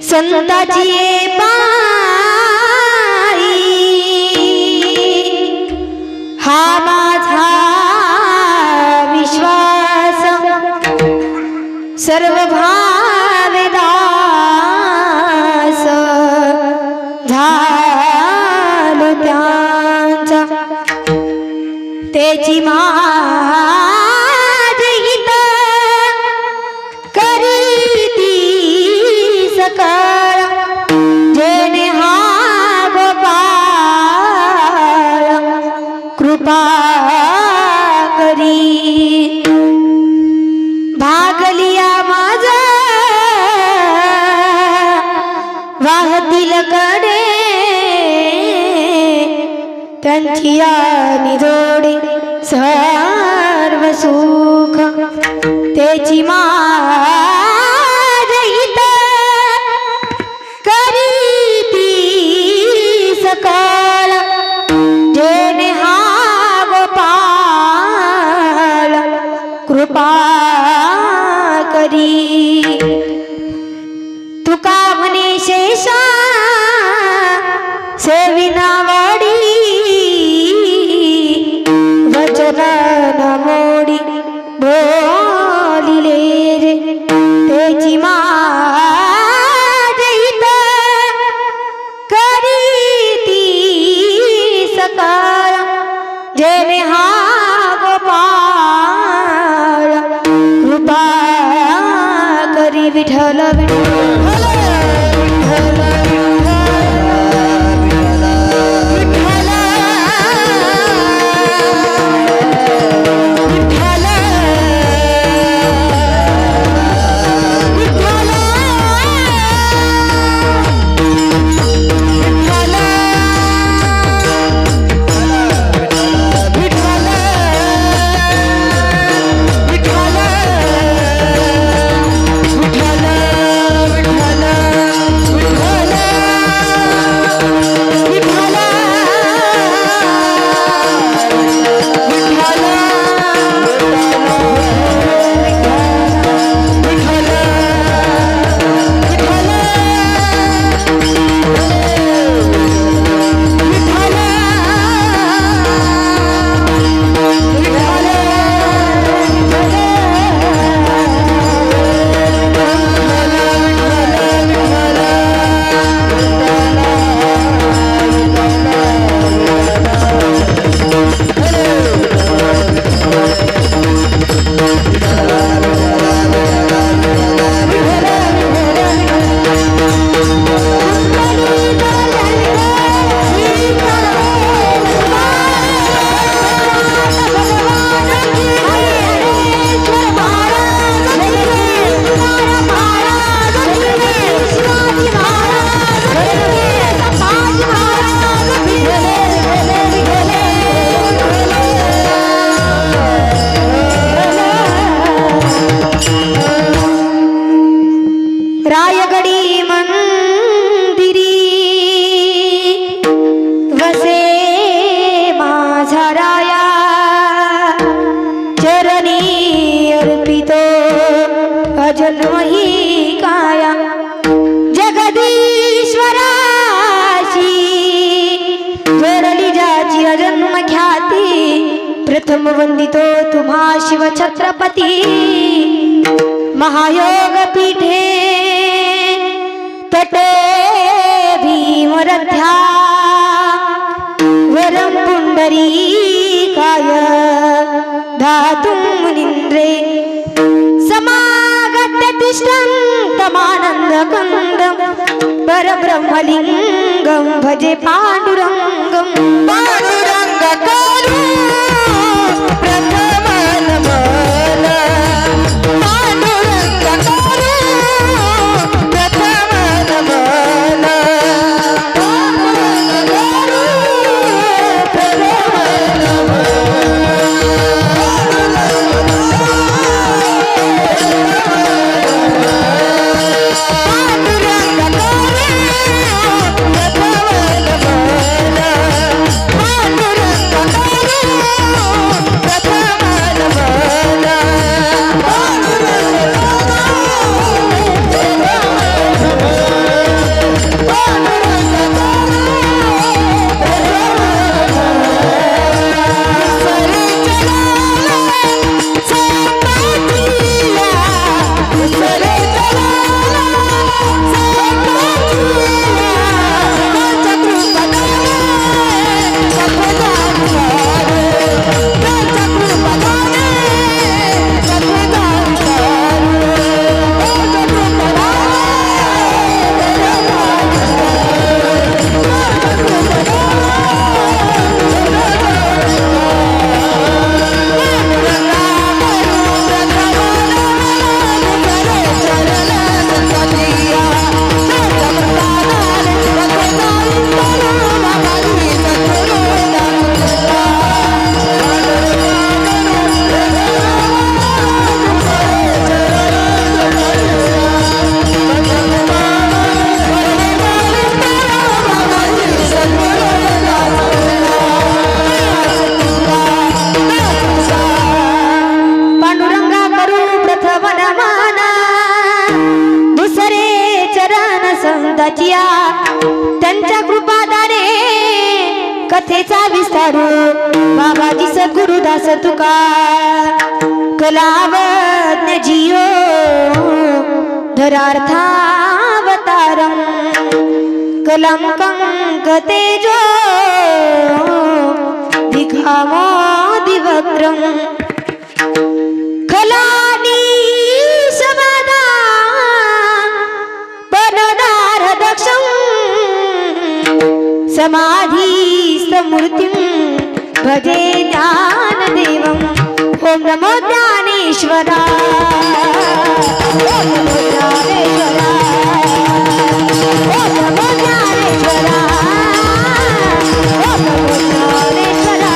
संताची पायी हा माझा विश्वास सर्व भावेदास झालो त्यांचा त्याची माझे हित करीती सकळ जेणे हा गोपाळ कृपा करी भागलिया माझा वाहतील कडे त्यांची निजोडे सर्व सुख त्याची माझे हित करीती सकळ जेणे हा गोपाळ कृपा करी तुका म्हणे शेषा सेविना वाडी वचन न मोडी बोलिले रे त्याची माझे हित करीती सकळ जेणे हा गोपाळ कृपा करी विठ्ठल विठ्ठल रायगडी मंदिरी वसे माझा राया चरणी अर्पितो अजन्मही काया जगदीश्वराशी जोडली ज्याची अजन्म ख्याती प्रथम वंदितो तुम्हा शिव छत्रपती महायोग पीठे तटे भीमरथ्या वरं पुंडरीकाय धातुं मुनीन्द्रे समागत्य तिष्ठन्तमानन्दकुन्दं परब्रह्मलिङ्गं भजे पाण्डुरङ्गं पाण्डुरङ्गकालु प्रथम सुधाचिया त्यांच्या कृपादारे कथेचा विस्तार बाबाजी सद्गुरुदास तुका कलावज्ञ जियो धरार्थावतारम कलंकं तेजो दिखामोदिवक्त्रम खलानी समादा पनदार दक्षं समाधिस्थमूर्तिं भजे ज्ञानदेवं ओम नमो ज्ञानेश्वरा ओम नमो ज्ञानेश्वरा ओम नमो ज्ञानेश्वरा ओम नमो ज्ञानेश्वरा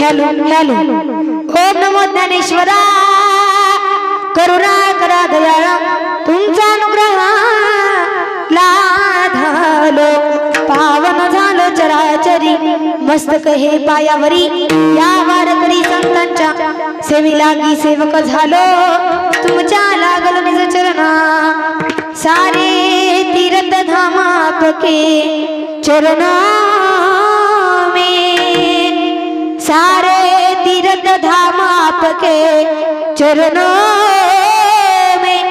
हेलो हेलो ओम नमो ज्ञानेश्वरा करुणा करा दयाळा तुमचा अनुग्रह लाधालो पावन झालो चराचरी मस्तक हे पायावरी या वारकरी संतांच्या सेवी लागी सेवक झालो तुमच्या लागल निज चरणा सारे तीर्थ धामापके चरणा सारे तीर्थ धाम आपके चरणों में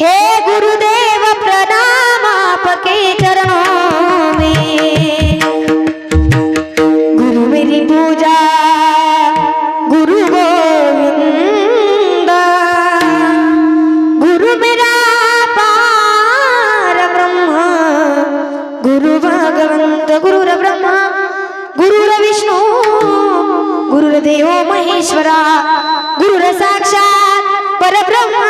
हे गुरुदेव प्रणाम आपके चरणों में गुरु मेरी पूजा गुरु गोविंद गुरु मेरा पार ब्रह्म गुरु भगवंत गुरुर ब्रह्मा गुरुर विष्णु गुरुर्देव महेश्वरा गुरुर साक्षात परब्रह्म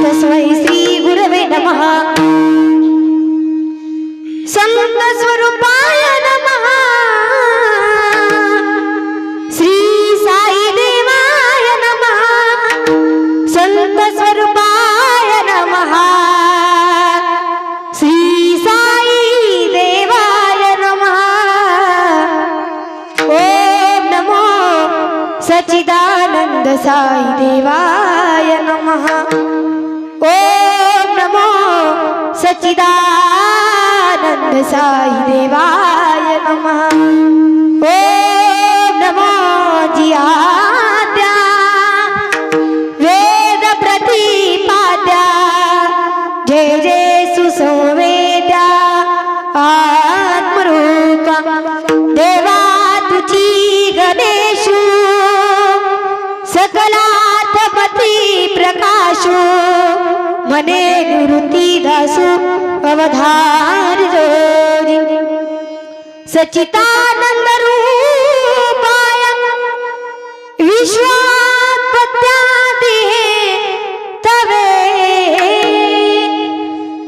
तस्मै श्री गुरवे नमः संत स्वरूपाय नमः श्री साई देवाय नमः संत स्वरूपाय नमः श्री साई देवाय नमः सच्चिदानंद साई देवाय नमः ओम नमो सच्चिदानंद साई देवाय नमः ओम नमो जियाद्या वेद प्रतिपाद्या जय जय सुसंवेद्या आत्मरूपा देवा तुझी गणेशु सकलार्थपती प्रकाशो मने निवृत्ती दासु अवधार जोरी सच्चिदानंद रूपाय विश्वात्पत्त्यादि तवे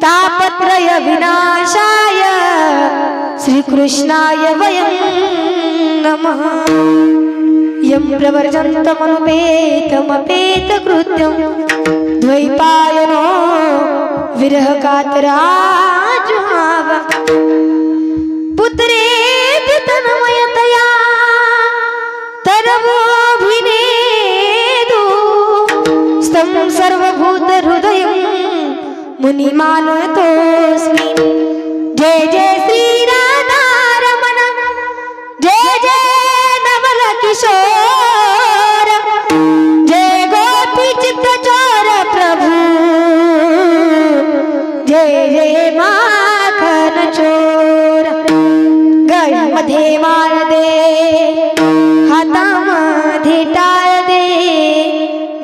तापत्रय विनाशाय श्री कृष्णाय वयं नमः यं प्रवर्जन्तमनुपेतमपेत कृत्यं द्वैपायनो विरहकातराजुहाव पुत्रेति तन्मयतया तरवोऽभिनेदु स्तं सर्वभूतहृदयं मुनिमानतोऽस्मि। जय जय श्री राधारमण, जय जय नवल किशोर, जय गोपी चित्तचोर प्रभु, जय जय माखन चोर। गळ्यामध्ये माळ दे, हातामध्ये टाळ दे,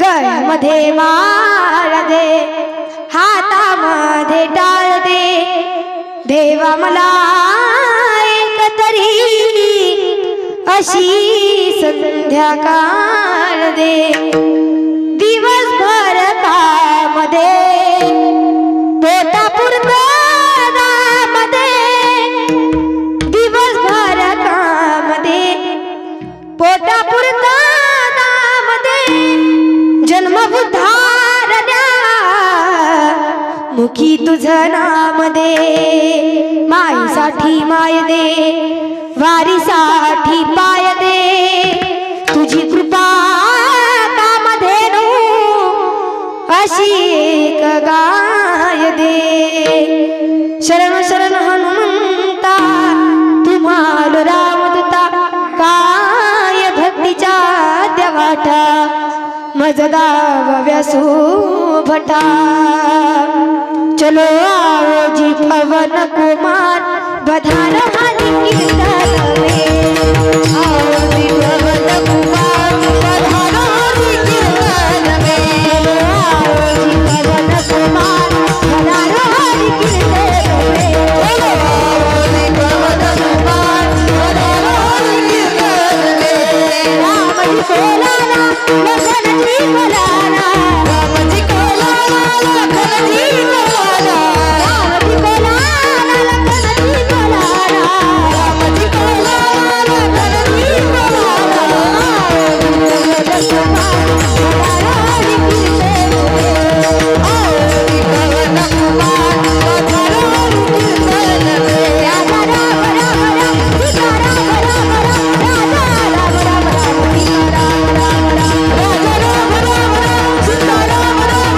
गळ्यामध्ये माळ दे, हातामध्ये टाळ दे, देवा मला एक तरी अशी संध्याकाळ दे। दिवसभर कामध्ये पोटापुरतं दामध्ये, दिवसभर कामध्ये पोटापुरतं दामध्ये, जन्मबुद्धारण्या मुखी तुझं नाम दे। माईसाठी माय दे, वारीसाठी पाय दे, तुझी कृपा कामधेनु अशी एक गाय दे। शरण शरण हनुमंता तुम्हाला रामदूता, काय भक्तीच्या देवाटा मजदाव व्यासू भटा। चलो आओ जी पवन कुमार बधारो हरि कीर्तन में, आओ जी पवन कुमार बधारो हरि कीर्तन में, आओ जी पवन कुमार बधारो हरि कीर्तन में, आओ जी पवन कुमार बधारो हरि कीर्तन में। राम जी को लाला लखन जी को लाला, राम जी को लाला लखन जी को लाला, राम जी को लाला लखन जी को लाला, राम जी को लाला लखन जी को लाला। आओ जी पवन कुमार बधारो हरि कीर्तन में, राजा राम राम राम सीता राम राम राम, राजा राम राम राम सीता राम राम राम, राजा राम राम राम सीता राम राम राम,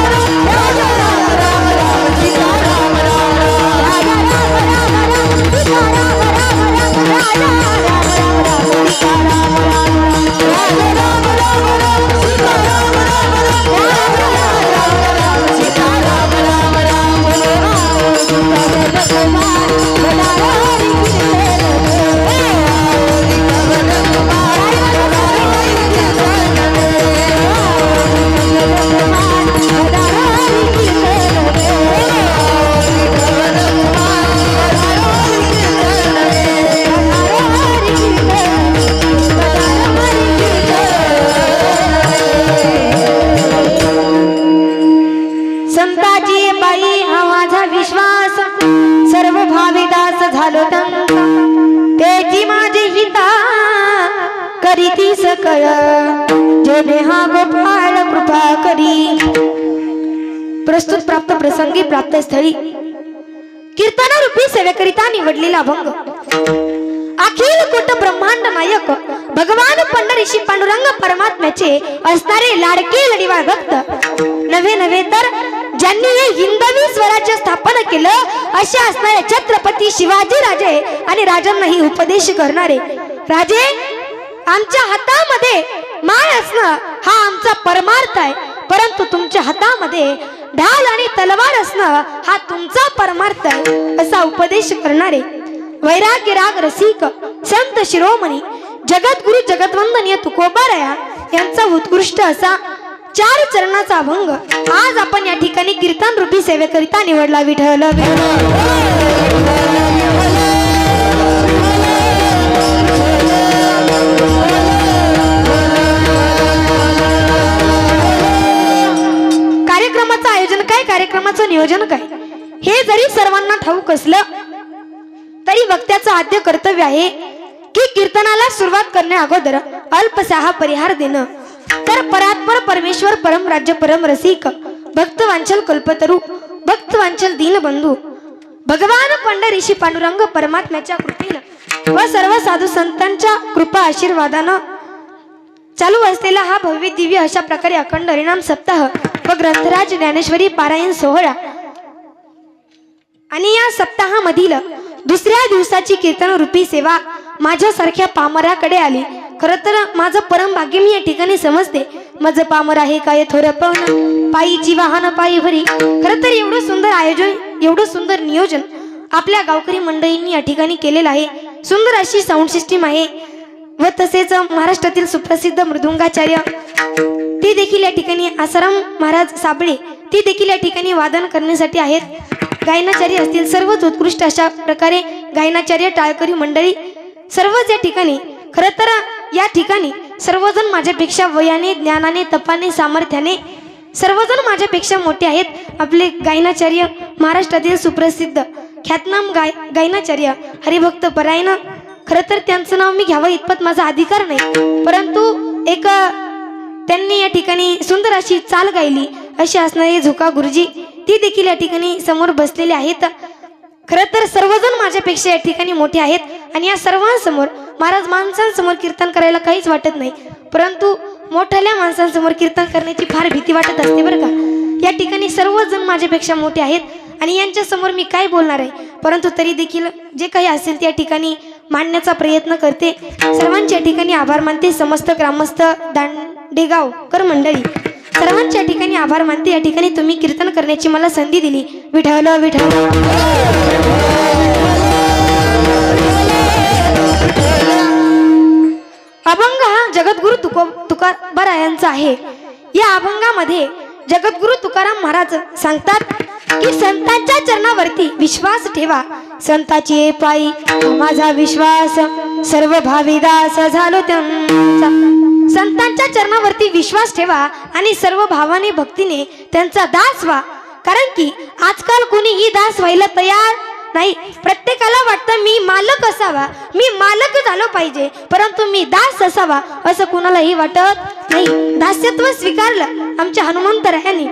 राजा राम राम राम सीता राम राम राम, राजा राम राम राम सीता राम राम राम, राजा राम राम राम सीता राम राम राम, राजा राम राम राम सीता राम राम राम, राजा राम राम सीता राम राम राम। आओ जी पवन कुमार बधारो हरि कीर्तन में, आओ जी पवन कुमार बधारो हरि कीर्तन में, आओ जी पवन कुमार बधारो हरि कीर्तन में, आओ जी पवन कुमार बधारो हरि कीर्तन में, बधारो हरि कीर्तन, बधारो हरि कीर्तन। संताची बाई हा माझा विश्वास, सर्व भाविदास झालो टंक, तेची माझी हिता करीती सकळ, जेणे हा गोपाळ कृपा करी। प्रस्तुत प्राप्त प्रसंगी प्राप्त स्थळी कीर्तनरूपी सेवेकरिता निवडलेला अभंग अखिल कोट ब्रह्मांड नायक भगवान पंढरीशी पांडुरंग परमात्म्याचे असणारे लाडके लढीवाळ भक्त, नव्हे नव्हे तर ज्यांनी हे हिंदवी स्वराज्य स्थापन केलं असे असणारे छत्रपती शिवाजी राजे आणि राजांनाही उपदेश करणारे। राजे, आमच्या हातामध्ये माळ असणं हा आमचा परमार्थ आहे, परंतु तुमच्या हातामध्ये ढाल आणि तलवार असणं हा तुमचा परमार्थ आहे, असा उपदेश करणारे वैराग्य राग रसिक संत शिरोमणी जगद्गुरु जगतवंदनीय तुकोबाराया यांचा उत्कृष्ट असा 4 चरणाचा अभंग आज आपण या ठिकाणी कीर्तन रूपी सेवेकरिता निवडला। विठ्ठल कार्यक्रमाचं आयोजन काय, कार्यक्रमाचं नियोजन काय हे जरी सर्वांना ठाऊक असलं तरी वक्त्याचं आद्य कर्तव्य आहे की कीर्तनाला सुरुवात करण्या अगोदर अल्पसा परिहार देणं, तर परात्पर परमेश्वर परम राज्य परम रसिक भक्त वांचल कल्पतरू भक्त वांचल दीनबंधू भगवान पंढरीशी पांडुरंग परमात्म्याच्या कृपेनं व सर्व साधू संतांच्या कृपा आशीर्वादानं चालू असलेला हा भव्य दिव्य अशा प्रकारे अखंड हरिनाम सप्ताह व ग्रंथराज ज्ञानेश्वरी पारायण सोहळा आणि या सप्ताहामधील दुसऱ्या दिवसाची कीर्तन रूपी सेवा माझ्यासारख्या पामराकडे आली। खरं तर माझं परम भाग्य मी या ठिकाणी समजते। माझं पामर आहे काय थोर पण पायीची वाहन पायी भरी। खरं तर एवढं सुंदर आयोजन, एवढं सुंदर नियोजन आपल्या गावकरी मंडळींनी या ठिकाणी केलेलं आहे। सुंदर अशी साऊंड सिस्टीम आहे व तसेच महाराष्ट्रातील सुप्रसिद्ध मृदुंगाचार्य ते देखील या ठिकाणी आसाराम महाराज साबळे ते देखील या ठिकाणी वादन करण्यासाठी आहेत। गायनाचार्य असतील सर्वच उत्कृष्ट अशा प्रकारे गायनाचार्य टाळकरी मंडळी सर्वच या ठिकाणी। खरं तर या ठिकाणी सर्वजण माझ्यापेक्षा वयाने ज्ञानाने तपाने सामर्थ्याने सर्वजण माझ्यापेक्षा मोठे आहेत। आपले गायनाचार्य महाराष्ट्रातील सुप्रसिद्ध ख्यातनाम गायनाचार्य हरिभक्त परायण। खरं तर त्यांचं नाव मी घ्यावं इतपत माझा अधिकार नाही, परंतु एक त्यांनी या ठिकाणी सुंदर अशी चाल गायली अशी असणारे झुका गुरुजी ती देखील या ठिकाणी समोर बसलेले आहेत। खरं तर सर्वजण माझ्यापेक्षा या ठिकाणी मोठे आहेत आणि या सर्वांसमोर महाराज माणसांसमोर कीर्तन करायला काहीच वाटत नाही, परंतु मोठ्या माणसांसमोर कीर्तन करण्याची फार भीती वाटत असते बरं का। या ठिकाणी सर्वजण माझ्यापेक्षा मोठे आहेत आणि यांच्या समोर मी काय बोलणार आहे, परंतु तरी देखील जे काही असेल त्या ठिकाणी मांडण्याचा प्रयत्न करते। सर्वांच्या ठिकाणी आभार मानते। समस्त ग्रामस्थ दांडेगावकर मंडळी सर्वांच्या ठिकाणी आभार मानते। या ठिकाणी तुम्ही कीर्तन करण्याची मला संधी दिली। विठ्ठल विठ्ठल। अभंग हा जगद्गुरु तुकोबारायांचा आहे। या अभंगामध्ये जगद्गुरु तुकाराम महाराज सांगतात की संतांच्या चरणावरती विश्वास ठेवा, संताची पायी माझा विश्वास सर्व भावीदास झालो त्यांचा। संतांच्या चरणावरती विश्वास ठेवा आणि सर्व भावाने भक्तीने त्यांचा दास व्हा, कारण की आजकाल कोणीही दास व्हायला तयार नाही। प्रत्येकाला वाटतं मी मालक असावा, मी मालक झालो पाहिजे, परंतु मी दास असावा असं कुणालाही वाटत नाही। दास्यत्व स्वीकारलं आमच्या हनुमंतरायांनी।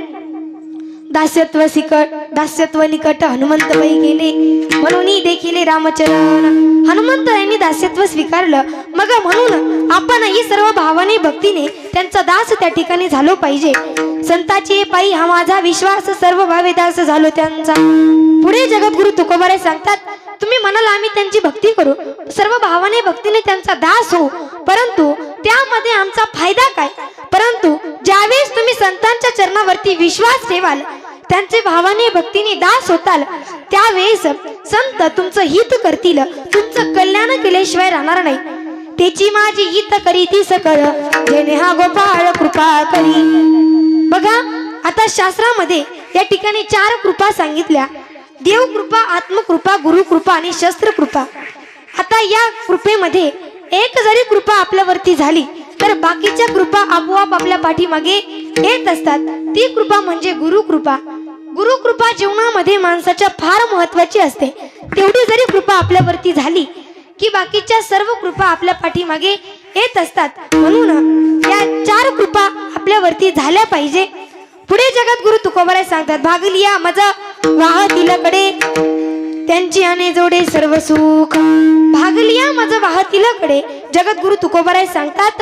दास्यत्व निकट हनुमंत पै गेले, म्हणून देखील रामचरण। हनुमंतरायांनी दास्यत्व स्वीकारलं, मग म्हणून आपणही सर्व भावाने भक्तीने त्यांचा दास त्या ठिकाणी झालो पाहिजे। संताची पायी हा माझा विश्वास सर्व भावे दास झालो त्यांचा। पुढे जगद्गुरु तुकोबाराय सांगतात, तुम्ही म्हणाल आम्ही त्यांची भक्ती करू, सर्व भावाने भक्तीने त्यांचा दास होऊ, परंतु त्यामध्ये आमचा फायदा काय? परंतु ज्यावेळेस तुम्ही संतांच्या चरणावरती विश्वास ठेवाल, त्यांचे भावाने भक्तीने दास होताल, त्यावेळेस संत तुमचं हित करतील, तुमचं कल्याण केल्याशिवाय राहणार नाही। त्याची माझी हित करी ती सकळ, जेणे हा गोपाळ कृपा करी। बघा आता शास्त्रामध्ये या ठिकाणी 4 कृपा सांगितल्या, देव कृपा, आत्मकृपा, गुरु कृपा आणि शस्त्र कृपा। आता या कृपेमध्ये एक जरी कृपा आपल्यावरती झाली तर बाकीच्या कृपा आपोआप आपल्या पाठीमागे येत असतात। ती कृपा म्हणजे गुरु कृपा। गुरु कृपा जीवनामध्ये माणसाच्या फार महत्वाची असते। तेवढी जरी कृपा आपल्यावरती झाली की बाकीच्या सर्व कृपा आपल्या पाठीमागे येत असतात। म्हणून या 4 कृपा आपल्यावरती झाल्या पाहिजे। पुढे जगद्गुरु तुकोबाराय सांगतात, भागलिया मज वाहतीलकडे त्यांची आने जोडे सर्व सुख। भागलिया मज वाहतीलकडे जगद्गुरु तुकोबाराय सांगतात,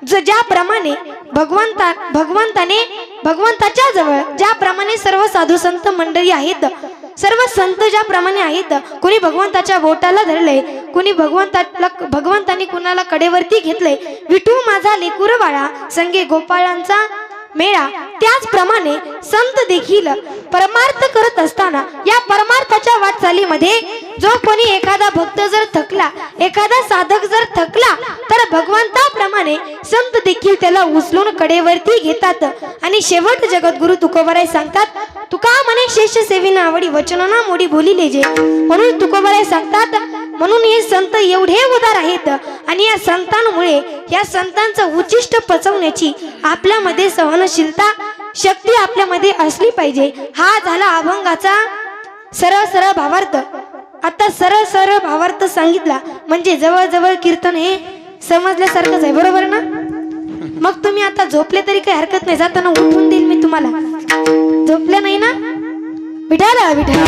ज्याप्रमाणे भगवंताच्या जवळ ज्याप्रमाणे सर्व साधू संत मंडळी आहेत, सर्व संत ज्याप्रमाणे आहेत, कोणी भगवंताच्या बोटाला धरले, कोणी भगवंताने कुणाला कडेवरती घेतले, विठू माझा लेकूर बाळा संगे गोपाळांचा मेळा, त्याचप्रमाणे संत देखील परमार्थ करत असताना या परमार्थाच्या वाटचालीमध्ये जो कोणी एखादा भक्त जर थकला, एखादा साधक जर थकला, तर भगवंताप्रमाणे संत देखील त्याला उचलून कडेवरती घेतात। आणि शेवट जगद्गुरु तुकोबाराय सांगतात, तुका म्हणे शेष सेविना आवडी वचनना मोडी बोलिले जे। म्हणून तुकोबाराय सांगतात, म्हणून हे संत एवढे उदार आहेत आणि या संतांमुळे या संतांचं उच्चिष्ट पचवण्याची आपल्यामध्ये सहनशीलता शक्ती आपल्यामध्ये असली पाहिजे। हा झाला अभंगाचा सरळ भावार्थ। आता सरळ सरळ भावार्थ सांगितला म्हणजे जवळ जवळ कीर्तन हे समजल्यासारखंच आहे, बरोबर ना? मग तुम्ही आता झोपले तरी काही हरकत नाही, जाताना उठवून देईल मी तुम्हाला. झोपले नाही ना? विठाला विठाला.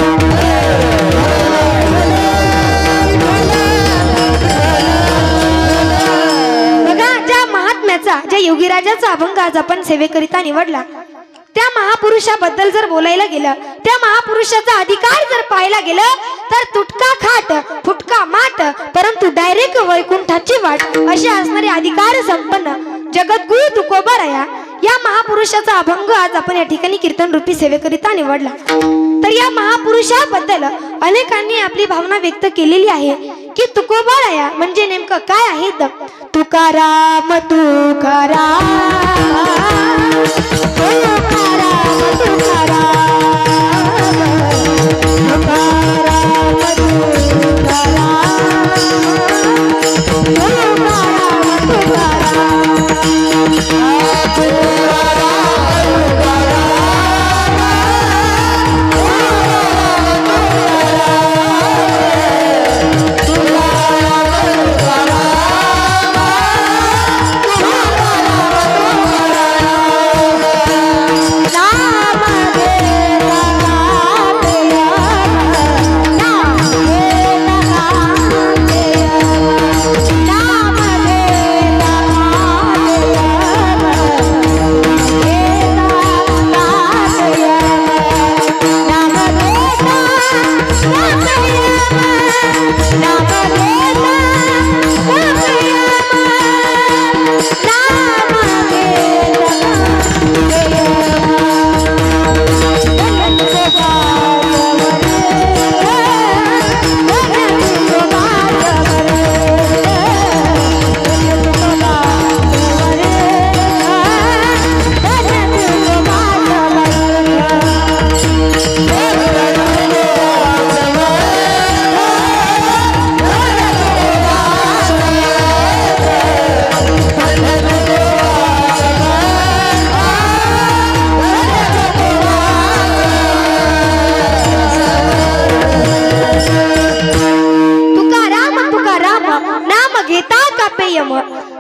बघा, ज्या महात्म्याचा, ज्या योगीराजाचा अभंग आज आपण सेवेकरिता निवडला, त्या महापुरुषाबद्दल जर बोलायला गेलं, त्या महापुरुषाचा अधिकार जर पाहायला गेलं तर तुटका खाट फुटका माट परंतु डायरेक्ट वैकुंठाची वाट अशी असणारे अधिकार संपन्न जगद्गुरु तुकोबाराया या महापुरुषाचा अभंग आज आपण या ठिकाणी कीर्तन रूपी सेवेकरिता निवडला. तर या महापुरुषाबद्दल अनेकांनी आपली भावना व्यक्त केलेली आहे की तुकोबाराया म्हणजे नेमकं काय आहेत. तुकाराम तुकाराम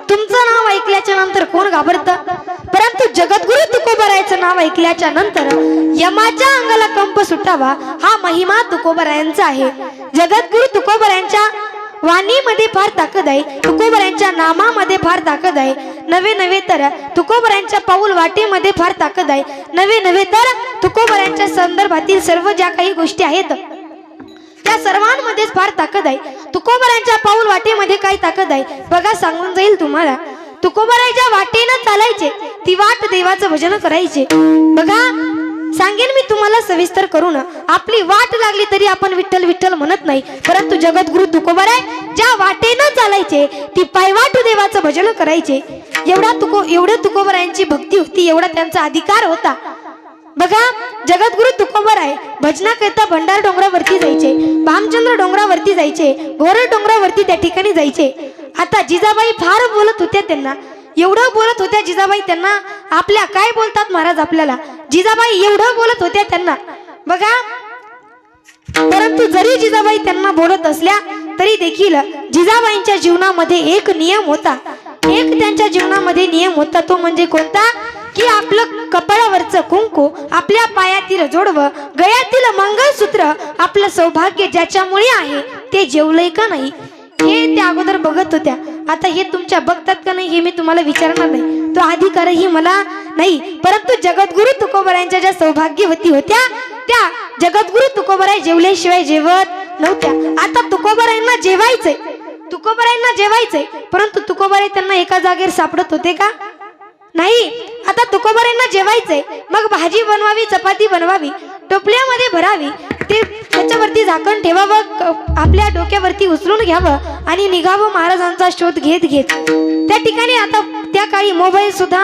तुमचं नाव ऐकल्याच्या नंतर कोण घाबरतं, परंतु जगद्गुरु तुकोबारायाचं नाव ऐकल्याच्या नंतर यमाच्या अंगाला कंप सुटावा हा महिमा तुकोबारायांचा आहे. जगद्गुरु तुकोबारायांच्या वाणीमध्ये फार ताकद आहे, तुकोबारायांच्या नामामध्ये फार ताकद आहे. नवे नवे तर तुकोबारायांच्या पाऊल वाटेमध्ये फार ताकद आहे. नवे नवे तर तुकोबारायांच्या संदर्भातील सर्व ज्या काही गोष्टी आहेत त्या सर्वांमध्येच फार ताकद आहे. तुकोबारायांच्या पाऊल वाटेमध्ये काय ताकद आहे बघा, सांगून जाईल तुम्हाला. तुकोबारायांच्या वाटेनं चालायचे, ती वाट देवाचं भजन करायचे. बघा, सांगेन मी तुम्हाला सविस्तर करून. आपली वाट लागली तरी आपण विठ्ठल विठ्ठल म्हणत नाही, परंतु जगद्गुरु तुकोबाराय ज्या वाटेनं चालायचे ती पायवाट देवाचं भजन करायचे. एवढं तुकोबारायांची भक्ती होती, एवढा त्यांचा अधिकार होता. बघा, जगद्गुरु तुकोबाराय भजनाकरिता भंडार डोंगरावरती जायचे, भामचंद्र डोंगरावरती जायचे, घोरड डोंगरावरती त्या ठिकाणी जायचे. आता जिजाबाई फार बोलत होत्या त्यांना, एवढं बोलत होत्या जिजाबाई त्यांना. आपल्या काय बोलतात महाराज आपल्याला, जिजाबाई एवढं बोलत होत्या त्यांना. बघा, परंतु जरी जिजाबाई त्यांना बोलत असल्या तरी देखील जिजाबाईंच्या जीवनामध्ये एक नियम होता, एक त्यांच्या जीवनामध्ये नियम होता. तो म्हणजे कोणता की आपलं कपाळावरचं कुंकू, आपल्या पायातील जोडवं, गळ्यातील मंगळसूत्र, आपलं सौभाग्य ज्याच्यामुळे आहे ते जेवलंय का नाही हे त्या अगोदर बघत होत्या. आता हे तुमच्या बघतात का नाही हे मी तुम्हाला विचारणार नाही, तो अधिकारही मला नाही. परंतु जगद्गुरु तुकोबारायांच्या ज्या सौभाग्यवती होत्या त्या जगद्गुरु तुकोबाराय जेवल्याशिवाय जेवत नव्हत्या. आता तुकोबारायांना जेवायचंय, परंतु तुकोबाराय त्यांना एका जागेवर सापडत होते का? नाही. आता तुकोबारायांना जेवायचंय, मग भाजी बनवावी, चपाती बनवावी, टोपल्यामध्ये भरावी, ते त्याच्यावरती झाकण ठेवावं, आपल्या डोक्यावरती उचलून घ्यावं आणि निघावं महाराजांचा शोध घेत घेत. त्या ठिकाणी आता त्या काळी मोबाईल सुद्धा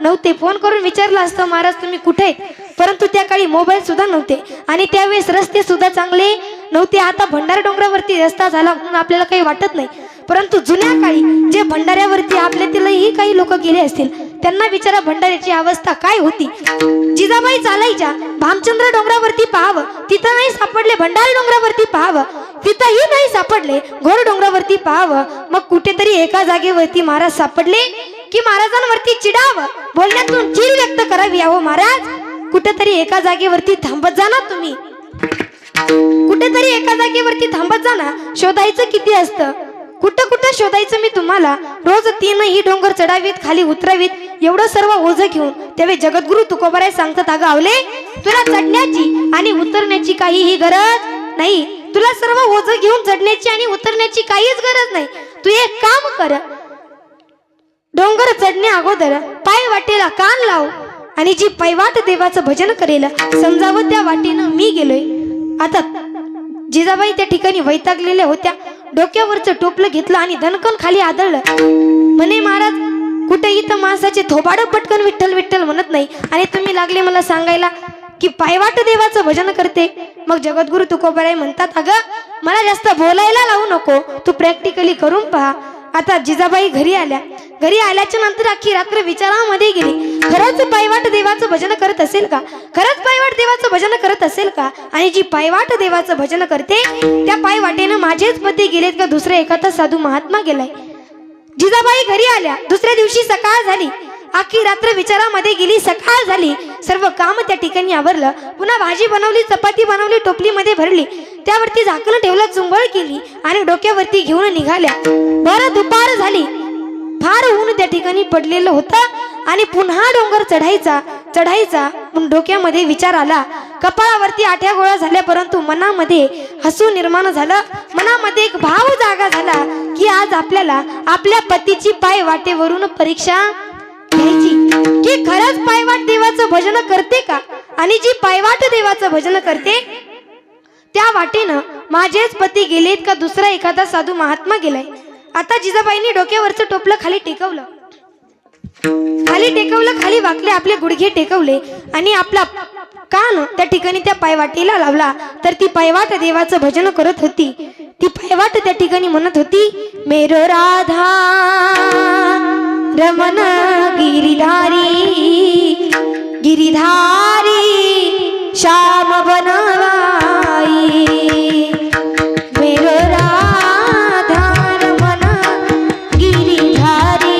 नव्हते. फोन करून विचारलं असतं महाराज तुम्ही कुठे आहेत, परंतु त्या काळी मोबाईल सुद्धा नव्हते आणि त्यावेळेस रस्ते सुद्धा चांगले नव्हते. आता भंडार डोंगरावरती रस्ता झाला म्हणून आपल्याला काही वाटत नाही, परंतु जुन्या काळी जे भंडाऱ्यावरती आपल्यातीलही काही लोक गेले असतील त्यांना विचारा भंडाऱ्याची अवस्था काय होती. जिजाबाई चालायच्या, भामचंद्र डोंगरावरती पाहावं, तिथं नाही सापडले. भंडारी डोंगरावरती पाहावं, तिथंही नाही सापडले. घोर डोंगरावरती पाहावं, मग कुठेतरी एका जागेवरती महाराज सापडले की महाराजांवरती चिडावं, बोलण्यातून चीड व्यक्त करावी. अहो महाराज, कुठेतरी एका जागेवरती थांबत जा ना तुम्ही, कुठेतरी एका जागेवरती थांबत जा ना. शोधायचं किती असतं, कुठं कुठं शोधायचं मी तुम्हाला. रोज 3ही डोंगर चढावीत, खाली उतरावीत, एवढं सर्व ओझं घेऊन. तेव्हा जगद्गुरु तुकोबाराय सांगतात, अगं आवले, तुला चढण्याची आणि उतरण्याची काहीही गरज नाही. तुला सर्व ओझं घेऊन चढण्याची आणि उतरण्याची काहीच गरज नाही. तू एक काम कर, डोंगर चढण्या अगोदर पाय वाटेला कान लाव आणि जी पायवाट देवाचं भजन करेल समजावं त्या वाटेनं मी गेलोय. आता जिजाबाई त्या ठिकाणी वैतागलेल्या होत्या. डोक्यावरचं टोपलं घेतलं आणि धनकन खाली आदळलं. म्हणे महाराज, कुठे इथं माणसाचे थोबाड पटकन विठ्ठल विठ्ठल म्हणत नाही आणि तुम्ही लागले मला सांगायला की पायवाट देवाचं भजन करते. मग जगद्गुरु तुकोबाराय म्हणतात, अगं मला जास्त बोलायला लावू नको, तू प्रॅक्टिकली करून पहा. आता जिजाबाई घरी आल्या. घरी आल्याच्या नंतर अख्खी रात्र विचारामध्ये गेली. खरंच पायवाट देवाचं भजन करत असेल का, खरंच पायवाट देवाचं भजन करत असेल का. आणि जी पायवाट देवाचं भजन करते त्या पायवाटेनं माझेच पती गेलेत का दुसऱ्या एखादा साधू महात्मा गेलाय. जिजाबाई घरी आल्या. दुसऱ्या दिवशी सकाळ झाली. अख्खी रात्र विचारामध्ये गेली. सकाळ झाली, सर्व काम त्या ठिकाणी आवरलं. पुन्हा भाजी बनवली, चपाती बनवली, टोपलीमध्ये भरली, त्यावरती झाकण ठेवलं, चुंबळ केली आणि डोक्यावरती घेऊन निघाल्या. बरं दुपार झाली. फार ऊन त्या ठिकाणी पडलेलं होतं आणि पुन्हा डोंगर चढायचा चढायचा डोक्यामध्ये विचार आला. कपाळावरती आठ्या गोळा झाल्या, परंतु मनामध्ये हसू निर्माण झालं. मनामध्ये एक भाव जागा झाला की आज आपल्याला आपल्या पतीची पाय वाटेवरून परीक्षा घ्यायची की खरंच पायवाट देवाचं भजन करते का. आणि जी पायवाट देवाचं भजन करते त्या वाटेनं माझेच पती गेलेत का दुसरा एखादा साधू महात्मा गेलाय. आता जिजाबाईंनी डोक्यावरचं टोपलं खाली टेकवलं, खाली वाकले, आपले गुडघे टेकवले आणि आपला कान त्या ठिकाणी त्या पायवाटेला लावला. तर ती पायवाट देवाचं भजन करत होती. ती पायवाट त्या ठिकाणी म्हणत होती, मेरो राधा रमन गिरिधारी गिरिधारी श्याम बनवाई. मेरो राधा रमन गिरिधारी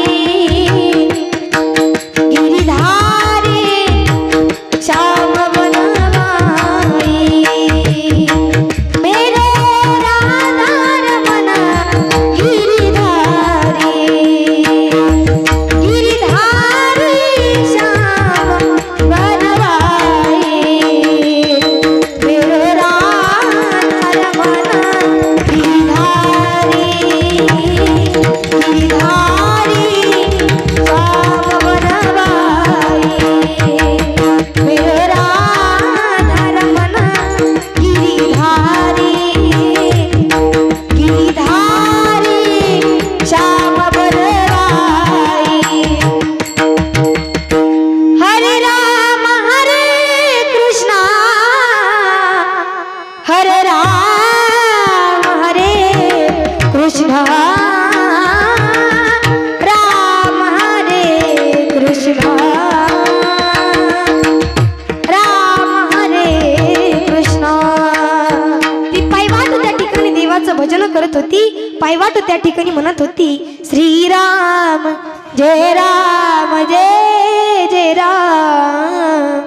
गिरिधारी श्याम बनवाई. मेरो राधा रमन गिरिधारी पायवाट त्या ठिकाणी म्हणत होती, श्रीराम जय राम जय जय राम,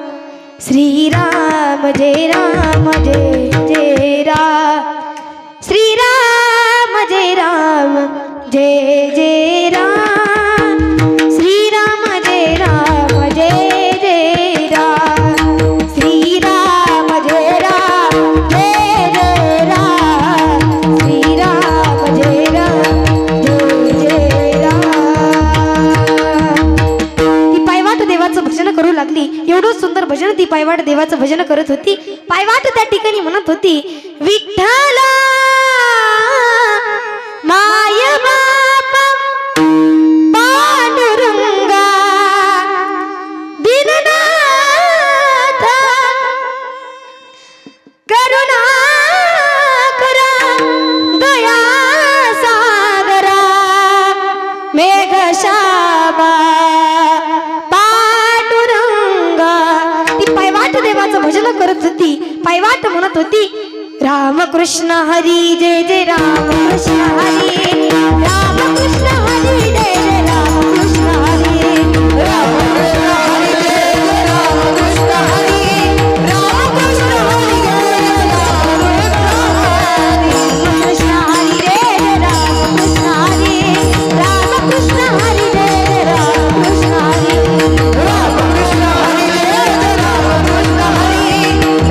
श्रीराम जय राम जय जय राम, श्रीराम जय राम जय जय राम, श्रीराम जय राम जय जय राम, श्रीराम जय राम जय जय राम, श्रीराम जय राम जय जय राम. ती पायवाट देवाचं भजन करू लागली. एवढं सुंदर भजन ती पायवाट देवाचं भजन करत होती. पायवाट त्या ठिकाणी म्हणत होती, विठ्ठला माय बापा पांडुरंगा दीननाथ करुणा करा दया सागरा मेघ श्यामा पायवाट म्हणत होती, राम कृष्ण हरी जय जय राम कृष्ण हरी, राम कृष्ण हरी जय जय राम कृष्ण हरी, राम कृष्ण हरी जय जय राम कृष्ण हरी, राम कृष्ण हरी जय जय राम कृष्ण हरी, राम कृष्ण हरी जय जय राम कृष्ण हरी, राम कृष्ण हरी जय जय राम कृष्ण हरी,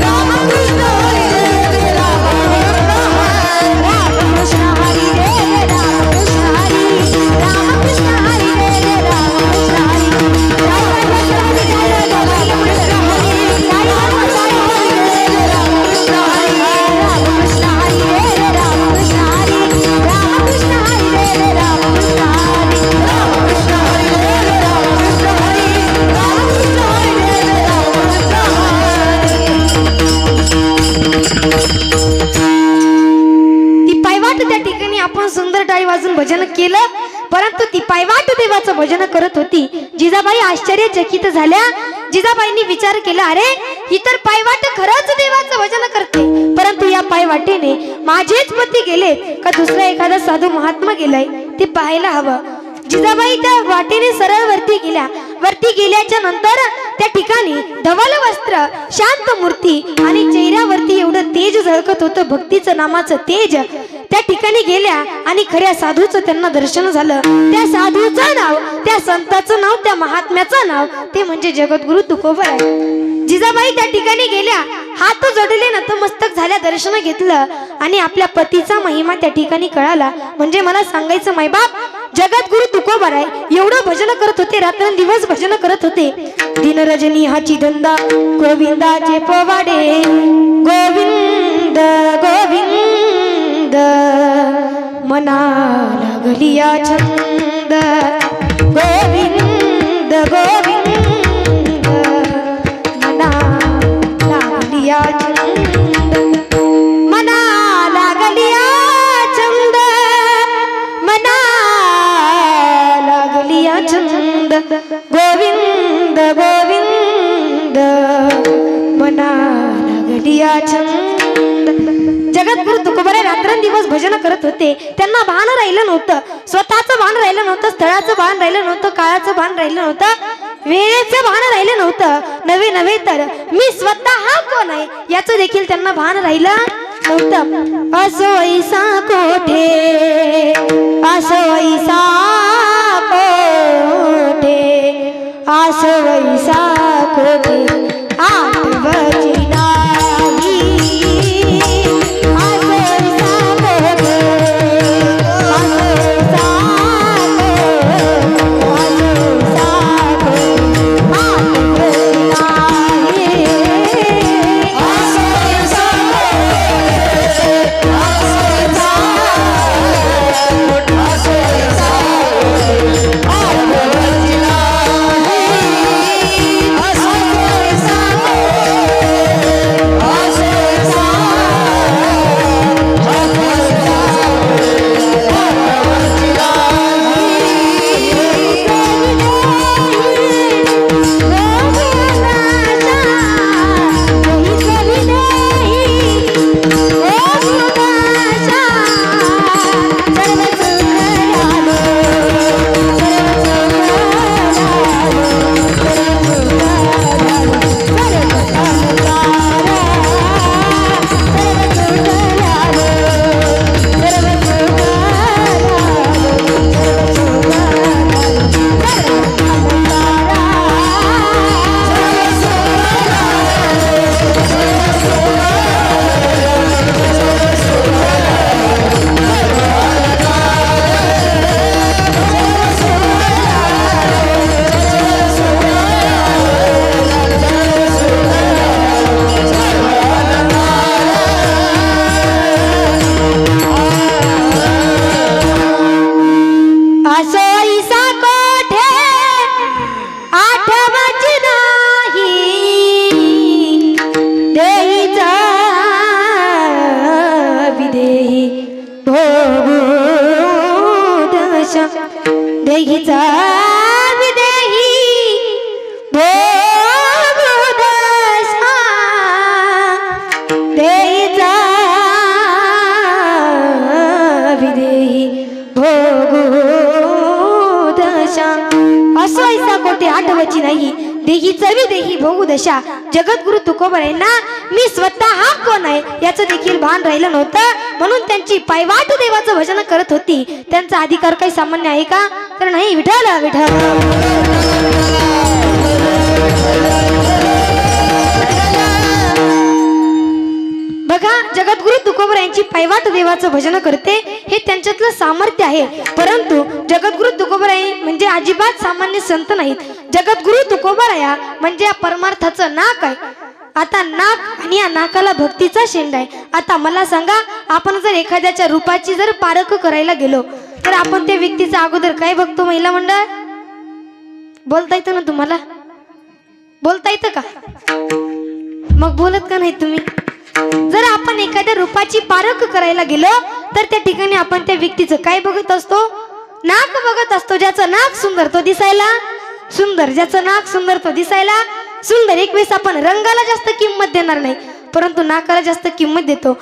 राम कृष्ण हरी जय जय राम कृष्ण हरी, राम कृष्ण हरी जय जय राम कृष्ण हरी, राम कृष्ण हरी जय जय राम कृष्ण हरी, राम कृष्ण हरी जय जय राम कृष्ण हरी, राम कृष्ण हरी जय जय राम कृष्ण हरी, राम कृष्ण हरी जय जय राम कृष्ण हरी, राम कृष्ण हरी जय जय राम कृष्ण हरी, राम कृष्ण हरी जय जय राम कृष्ण हरी, राम कृष्ण हरी जय जय राम कृष्ण हरी. ती पायवाट त्या ठिकाणी आपण सुंदर टाळी वाजून भजन केलं, परंतु ती पायवाट देवाचं भजन करत होती. जिजाबाई आश्चर्यचकित झाल्या. जिजाबाईंनी विचार केला, अरे ही तर पायवाट खरंच देवाचं भजन करते, परंतु या पायवाटेने माझेच पती गेलेत का दुसरा एखादा साधू महात्मा गेलाय ते पाहायला हवं. जिजाबाई त्या वाटेने सरळ वरती गेल्या. वरती गेल्याच्या नंतर त्या ठिकाणी धवल वस्त्र, शांत मूर्ती आणि चेहऱ्यावरती एवढं तेज झळकत होतं, भक्तीचं नामाचं तेज. त्या ठिकाणी गेल्या आणि खऱ्या साधूचं त्यांना दर्शन झालं. त्या साधूचं नाव, त्या संताचं नाव, त्या महात्म्याचं नाव ते म्हणजे जगद्गुरु तुकोबा आहे. जिजाबाई त्या ठिकाणी गेल्या, हात जोडले, नतमस्तक झाल्या, दर्शन घेतलं आणि आपल्या पतीचा महिमा त्या ठिकाणी कळाला. म्हणजे मला सांगायचं मायबाप, जगद्गुरु तुकोबा आहे एवढं भजन करत होते, रात्रंदिवस भजन करत होते. दिन रजनी हाची धंदा, गोविंदाचे पोवाडे, गोविंद गोविंद मना लागलिया छंद, गोविंद गोविंद मना लागलिया छंद, मना लागलिया छंद, मना लागलिया छंद, गोविंद गोविंद मना लागलिया छंद. जगद्गुरु तुकोबाराय रात्रंदिवस भजन करत होते. त्यांना भान राहिलं नव्हतं, स्वतःचं भान राहिलं नव्हतं, स्थळाचं भान राहिलं नव्हतं, काळाचं भान राहिलं नव्हतं, वेळेचं भान राहिलं नव्हतं. नव्हे नव्हे तर मी स्वतः कोण आहे याचं देखील त्यांना भान राहिलं नव्हतं. असो ऐसा कोठे, असो ऐसा कोठे, असो ऐसा कोठे आठवची नाही, असो ऐसा कोठे, असो ऐसा कोठे, आठवची नाही, असो ऐसा कोठे, देही चवी देही भोगू दशा जगद्गुरु तुकोबरायांना मी स्वतः हा कोण आहे याचं देखील भान राहिलं नव्हतं, म्हणून त्यांची पायवाट देवाचं भजन करत होती. त्यांचा अधिकार काही सामान्य आहे का? तर नाही. विठ्ठल विठ्ठल बघा, जगद्गुरु तुकोबरायांची पायवाट देवाचं भजन करते हे त्यांच्यातलं सामर्थ्य आहे. परंतु जगद्गुरु तुकोबराय म्हणजे अजिबात सामान्य संत नाहीत. जगद्गुरु तुकोबराया म्हणजे या परमार्थाचं नाक आहे. आता नाक आणि या नाकाला भक्तीचा शेंडा आहे. आता मला सांगा, आपण जर एखाद्याच्या रूपाची जर पारख करायला गेलो तर आपण त्या व्यक्तीचा अगोदर काय बघतो? महिला मंडळ, बोलता येतं ना तुम्हाला? बोलता येतं का? मग बोलत का नाही तुम्ही? जर आपण एखाद्या रूपाची पारख करायला गेलो तर त्या ठिकाणी आपण त्या व्यक्तीचं काय बघत असतो? नाक बघत असतो. ज्याचं नाक सुंदर तो दिसायला सुंदर, ज्याचं नाक सुंदर तो दिसायला सुंदर. एक वेळेस आपण रंगाला जास्त किंमत देणार नाही, परंतु नाकाला जास्त किंमत देतो.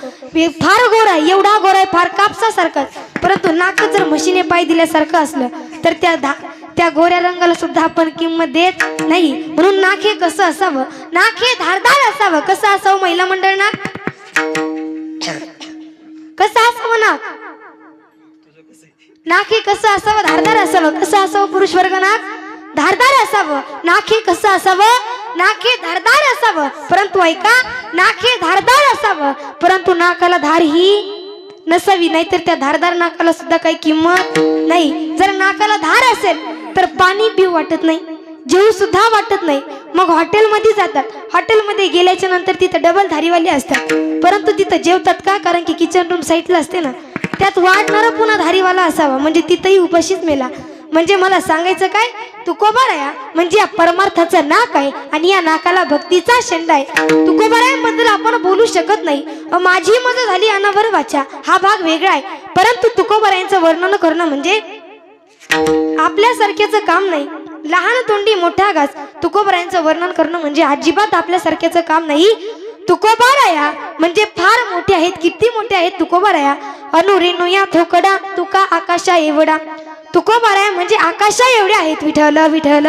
फार गोरा आहे, एवढा गोरा आहे, फार कापसासारखा, परंतु नाक जर म्हशीने पाय दिल्यासारखं असलं तर त्या गोऱ्या रंगाला सुद्धा आपण किंमत देत नाही. म्हणून नाक हे कसं असावं? नाक हे धारदार असावं. कसं असावं महिला मंडळ? नाक कसं असावं? नाक हे कसं असावं? धारदार असावं. कसं असावं पुरुष वर्ग? नाक धारदार असावं. नाक हे कसं असावं? नाक हे धारदार असावं. परंतु ऐका, नाक हे धारदार असावं, परंतु नाकाला धार ही नसावी, नाहीतर त्या धारदार नाकाला सुद्धा काही किंमत नाही. जर नाकाला धार असेल तर पाणी पिऊ वाटत नाही, जेवू सुद्धा वाटत नाही. मग हॉटेलमध्ये जातात, हॉटेलमध्ये गेल्याच्या नंतर तिथं डबल धारीवाले असतात, परंतु तिथं जेवतात का? कारण की किचन रूम साईडला असते ना, त्यात वाढणारा पुन्हा धारीवाला असावा, म्हणजे तिथंही उपाशीच मेला. म्हणजे मला सांगायचं काय? तुकोबराया म्हणजे या परमार्थाचं नाक आहे आणि या नाकाला भक्तीचा शेंडा आहे. तुकोबरायांबद्दल आपण बोलू शकत नाही. माझी मजा झाली अनावर वाचा हा भाग वेगळा आहे, परंतु तुकोबरायांचं वर्णन करणं म्हणजे आपल्यासारख्याचं काम नाही. लहान तोंडी मोठा घास तुकोबरायांचं वर्णन करणं म्हणजे अजिबात आपल्यासारख्याचं काम नाही. तुकोबराया म्हणजे फार मोठे आहेत. किती मोठे आहेत तुकोबराया? अनुरेणुया थोकडा तुका आकाशा एवढा. तुकोबराया म्हणजे आकाशा एवढे आहेत. विठ्ठल विठ्ठल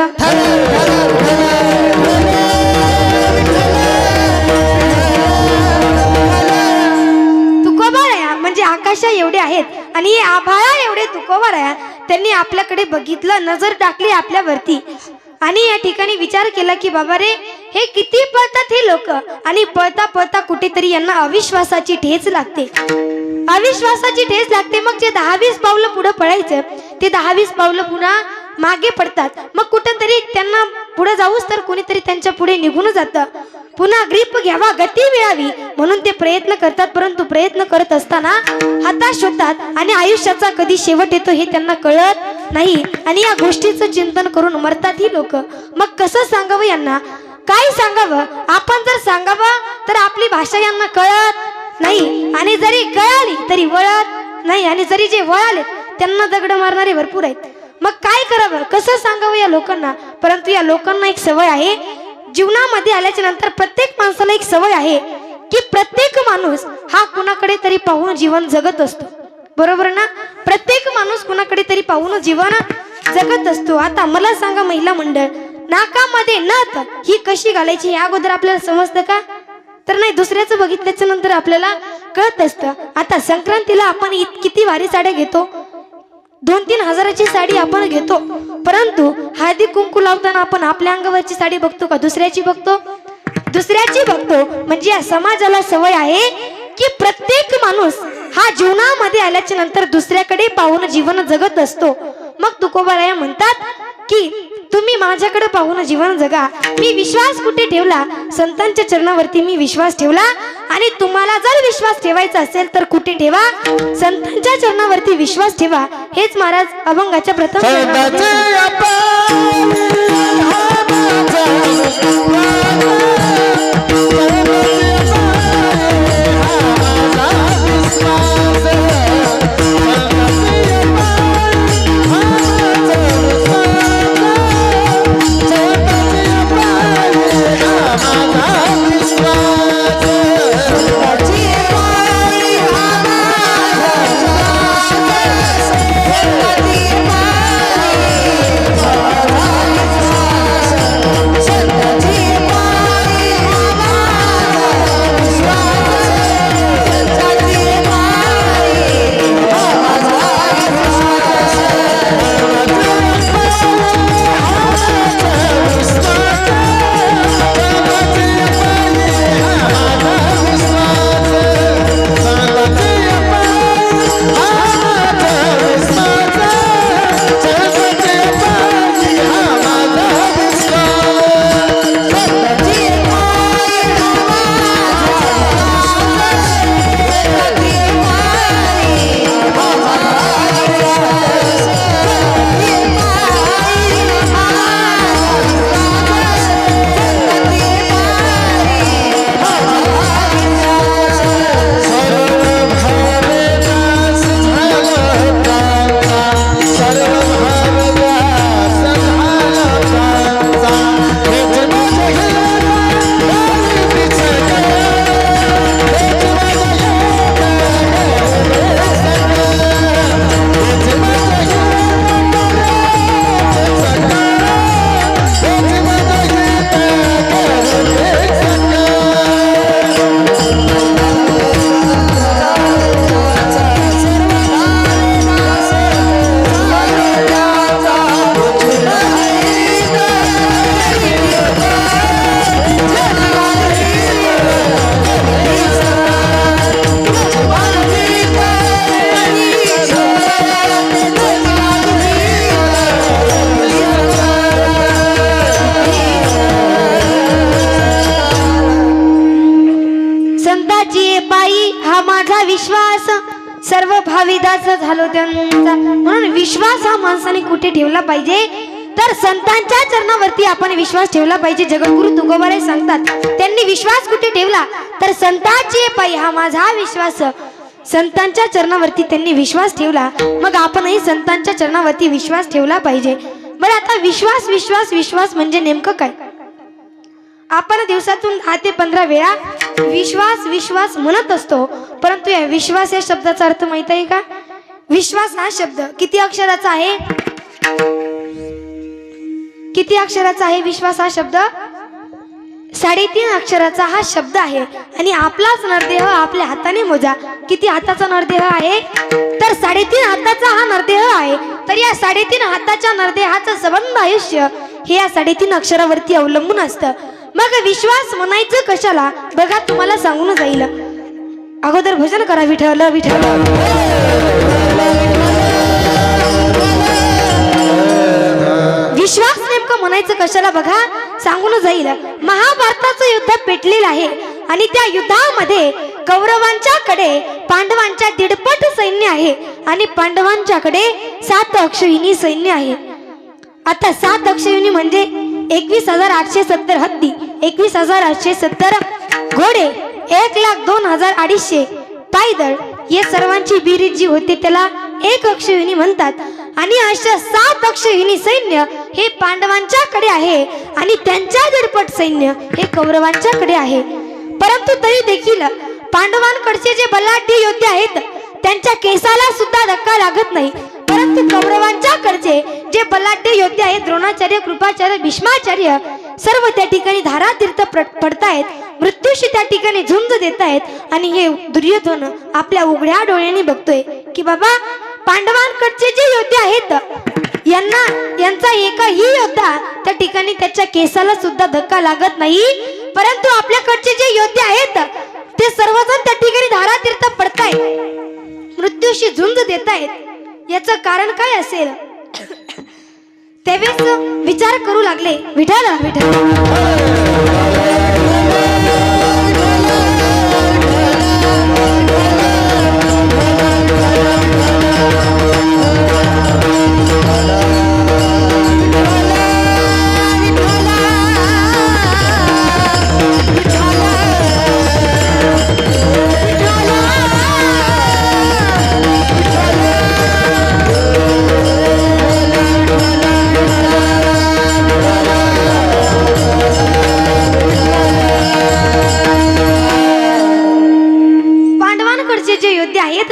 तुकोबराया म्हणजे आकाशा एवढे आहेत आणि हे आभाळा एवढे तुकोबराया. त्यांनी आपल्याकडे बघितलं, नजर टाकली आपल्यावरती आणि या ठिकाणी विचार केला की बाबा रे, हे किती पळतात हे लोक, आणि पळता पळता कुठेतरी यांना अविश्वासाची ठेच लागते. अविश्वासाची ठेच लागते. मग जे 10-20 पावलं पुढे पळायचं ते 10-20 पावलं पुन्हा मागे पडतात. मग कुठेतरी त्यांना पुढे जाऊच तर कोणीतरी त्यांच्या पुढे निघून जातं. पुन्हा ग्रीप घ्यावा, गती मिळावी म्हणून ते प्रयत्न करतात, परंतु प्रयत्न करत असताना हताश होतात आणि आयुष्याचा कधी शेवट येतो हे त्यांना कळत नाही आणि या गोष्टीचं चिंतन करून मरतात ही लोक. मग कसं सांगावं यांना? काय सांगावं? आपण जर सांगावं तर आपली भाषा यांना कळत नाही आणि जरी कळाली तरी वळत नाही, आणि जरी जे वळाले त्यांना दगड मारणारे भरपूर आहेत. मग काय करावं? कसं सांगावं या लोकांना? परंतु या लोकांना एक सवय आहे. जीवनामध्ये आल्याच्या नंतर प्रत्येक माणसाला एक सवय आहे की प्रत्येक माणूस हा कुणाकडे तरी पाहून जीवन जगत असतो. बरोबर ना? प्रत्येक माणूस कुणाकडे तरी पाहून जीवन जगत असतो. आता मला सांगा महिला मंडळ, नाकामध्ये नथ ही कशी घालायची हे अगोदर आपल्याला समजतं का? तर नाही, दुसऱ्याचं बघितल्याच्या नंतर आपल्याला कळत असतं. आता संक्रांतीला आपण किती भारी साड्या घेतो, 2-3 हजाराची साडी आपण घेतो, परंतु हळदी कुंकू लावताना आपण आपल्या अंगावरची साडी बघतो का दुसऱ्याची बघतो? दुसऱ्याची बघतो. म्हणजे या समाजाला सवय आहे की प्रत्येक माणूस हा जीवनामध्ये आल्याच्या नंतर दुसऱ्याकडे पाहून जीवन जगत असतो. मग तुकोबराया म्हणतात की तुम्ही माझ्याकडे पाहून जीवन जगा. मी विश्वास कुठे ठेवला? संतांच्या चरणावरती मी विश्वास ठेवला. आणि तुम्हाला जर विश्वास ठेवायचा असेल तर कुठे ठेवा? संतांच्या चरणावरती विश्वास ठेवा. हेच महाराज अभंगाच्या प्रथम सर्व भाविदास झालो त्यांचा. म्हणून विश्वास हा माणसाने कुठे ठेवला पाहिजे तर संतांच्या चरणावरती आपण विश्वास ठेवला पाहिजे. जगद्गुरु तुकोबाराय सांगतात त्यांनी विश्वास कुठे ठेवला तर संतांचे पायी हा माझा विश्वास. संतांच्या चरणावरती त्यांनी विश्वास ठेवला, मग आपणही संतांच्या चरणावरती विश्वास ठेवला पाहिजे. बरं, आता विश्वास विश्वास विश्वास म्हणजे नेमकं काय? आपण दिवसातून 10 ते 15 वेळा विश्वास विश्वास म्हणत असतो, परंतु या विश्वास या शब्दाचा अर्थ माहित आहे का? विश्वास हा शब्द किती अक्षराचा आहे? किती अक्षराचा आहे विश्वास हा शब्द? 3.5 अक्षराचा हा शब्द आहे. आणि आपलाच नरदेह आपल्या हाताने मोजा, किती हाताचा नरदेह आहे? तर 3.5 हाताचा हा नरदेह आहे. तर या 3.5 हाताच्या नरदेहाचं संबंध आयुष्य हे या 3.5 अक्षरावरती अवलंबून असतं. मग विश्वास म्हणायचं कशाला? बघा, तुम्हाला सांगून जाईल. अगोदर भजन करा, विठ्ठल विठ्ठल. विश्वास नेमकं म्हणायचं कशाला बघा, सांगून जाईल. महाभारताचं युद्ध पेटलेलं आहे आणि त्या युद्धामध्ये कौरवांच्याकडे पांडवांच्या 1.5 सैन्य आहे आणि पांडवांच्याकडे 7 अक्षौहिणी सैन्य आहे. आता 7 अक्षौहिणी म्हणजे 21,870 हत्ती, 21,870 घोडे, 1,02,250 पायदळ, हे सर्वांची बेरीज जी होते त्याला 1 अक्षौहिणी म्हणतात. आणि अशा 7 अक्षौहिणी सैन्य हे पांडवांच्याकडे आहे आणि त्यांच्या 1.5 सैन्य हे कौरवांच्याकडे आहे. परंतु तरी देखील पांडवांकडचे जे बलाढ्य योद्धे आहेत त्यांच्या केसाला सुद्धा धक्का लागत नाही. परंतु कौरवांच्याकडचे जे बलाढ्य योद्धे आहेत, द्रोणाचार्य, कृपाचार्य, भीष्माचार्य, सर्व त्या ठिकाणी धारातीर्थ पडतायत, मृत्यूशी त्या ठिकाणी झुंज देत आहेत. आणि हे दुर्योधन आपल्या उघड्या डोळ्यांनी बघतोय की बाबा, पांडवांकडचे जे योद्धे आहेत यांचा एकही योद्धा त्या ठिकाणी त्याच्या केसाला सुद्धा धक्का लागत नाही. परंतु आपल्याकडचे जे योद्धे आहेत ते सर्वजण त्या ठिकाणी धारातीर्थ पडतायत, मृत्यूशी झुंज देत आहेत. याचं कारण काय असेल? तेव्हाच विचार करू लागले, विठ्ठल विठ्ठल.